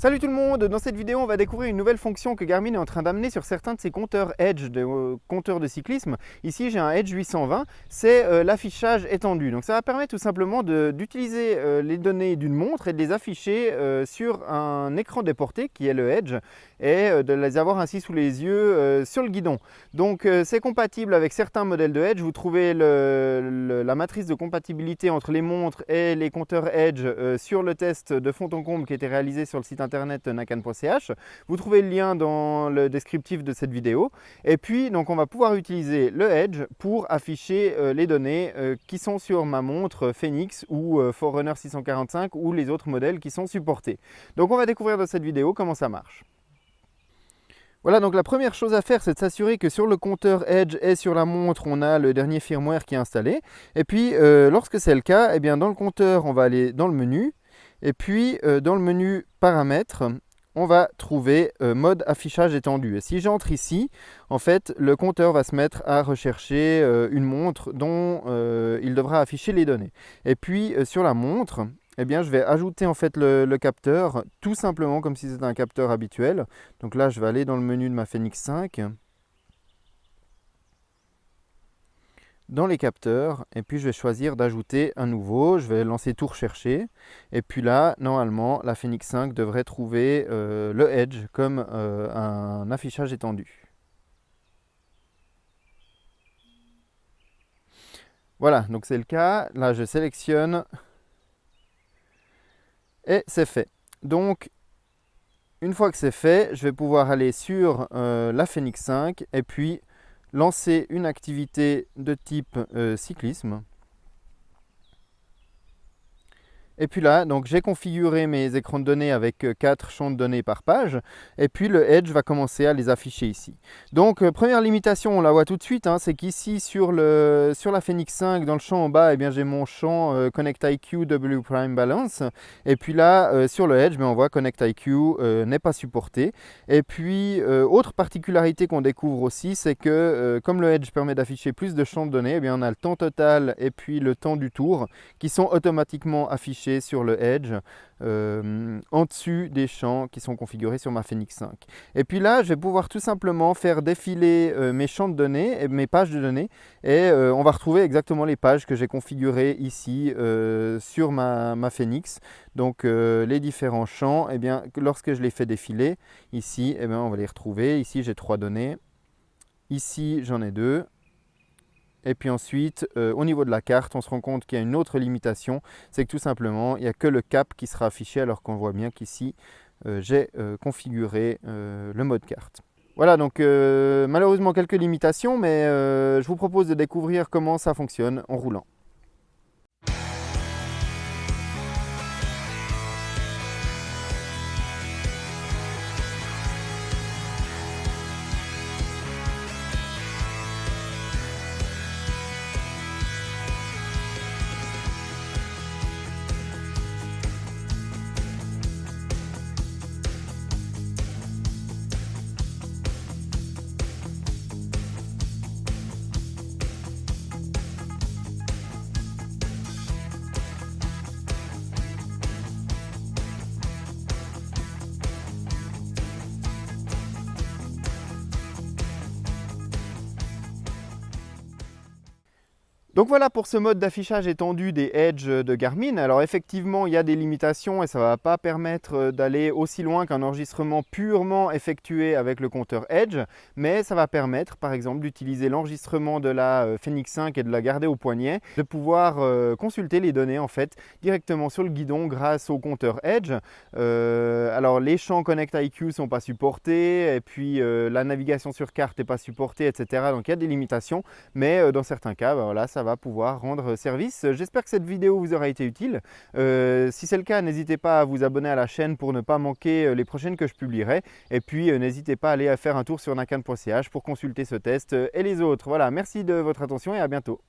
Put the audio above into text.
Salut tout le monde! Dans cette vidéo, on va découvrir une nouvelle fonction que Garmin est en train d'amener sur certains de ses compteurs Edge, compteurs de cyclisme. Ici, j'ai un Edge 820, c'est l'affichage étendu. Donc ça va permettre tout simplement d'utiliser les données d'une montre et de les afficher sur un écran déporté qui est le Edge et de les avoir ainsi sous les yeux sur le guidon. Donc c'est compatible avec certains modèles de Edge. Vous trouvez la matrice de compatibilité entre les montres et les compteurs Edge sur le test de fond en comble qui a été réalisé sur le site internet nakan.ch. Vous trouvez le lien dans le descriptif de cette vidéo. Et puis donc on va pouvoir utiliser le Edge pour afficher les données qui sont sur ma montre Fenix ou Forerunner 645 ou les autres modèles qui sont supportés. Donc on va découvrir dans cette vidéo comment ça marche. Voilà, donc la première chose à faire, c'est de s'assurer que sur le compteur Edge et sur la montre, on a le dernier firmware qui est installé. Et puis, lorsque c'est le cas, eh bien, dans le compteur, on va aller dans le menu. Et puis, dans le menu paramètres, on va trouver mode affichage étendu. Et si j'entre ici, en fait, le compteur va se mettre à rechercher une montre dont il devra afficher les données. Et puis, sur la montre, eh bien, je vais ajouter en fait le capteur tout simplement comme si c'était un capteur habituel. Donc là, je vais aller dans le menu de ma Fenix 5, dans les capteurs, et puis je vais choisir d'ajouter un nouveau. Je vais lancer tout rechercher. Et puis là, normalement, la Fenix 5 devrait trouver le Edge comme un affichage étendu. Voilà, donc c'est le cas. Là, je sélectionne. Et c'est fait. Donc, une fois que c'est fait, je vais pouvoir aller sur la Fenix 5 et puis lancer une activité de type cyclisme. Et puis là, donc j'ai configuré mes écrans de données avec 4 champs de données par page. Et puis le Edge va commencer à les afficher ici. Donc première limitation, on la voit tout de suite, hein, c'est qu'ici sur la Fenix 5, dans le champ en bas, eh bien, j'ai mon champ Connect IQ W Prime Balance. Et puis là, sur le Edge, on voit Connect IQ n'est pas supporté. Et puis, autre particularité qu'on découvre aussi, c'est que comme le Edge permet d'afficher plus de champs de données, eh bien, on a le temps total et puis le temps du tour qui sont automatiquement affichés sur le Edge en dessus des champs qui sont configurés sur ma Fenix 5. Et puis là, je vais pouvoir tout simplement faire défiler mes champs de données et mes pages de données et on va retrouver exactement les pages que j'ai configurées ici sur ma Fenix. Donc les différents champs, eh bien, lorsque je les fais défiler ici, eh bien, on va les retrouver. Ici, j'ai 3 données. Ici, j'en ai 2. Et puis ensuite, au niveau de la carte, on se rend compte qu'il y a une autre limitation, c'est que tout simplement, il n'y a que le cap qui sera affiché, alors qu'on voit bien qu'ici, j'ai configuré le mode carte. Voilà, donc malheureusement quelques limitations, mais je vous propose de découvrir comment ça fonctionne en roulant. Donc voilà pour ce mode d'affichage étendu des Edge de Garmin. Alors effectivement, il y a des limitations et ça ne va pas permettre d'aller aussi loin qu'un enregistrement purement effectué avec le compteur Edge, mais ça va permettre par exemple d'utiliser l'enregistrement de la Fenix 5 et de la garder au poignet, de pouvoir consulter les données en fait directement sur le guidon grâce au compteur Edge. Alors les champs Connect IQ ne sont pas supportés et puis la navigation sur carte n'est pas supportée, etc. Donc il y a des limitations, mais dans certains cas, voilà, ça va pouvoir rendre service. J'espère que cette vidéo vous aura été utile. Si c'est le cas, n'hésitez pas à vous abonner à la chaîne pour ne pas manquer les prochaines que je publierai. Et puis n'hésitez pas à aller faire un tour sur nakan.ch pour consulter ce test et les autres. Voilà, merci de votre attention et à bientôt.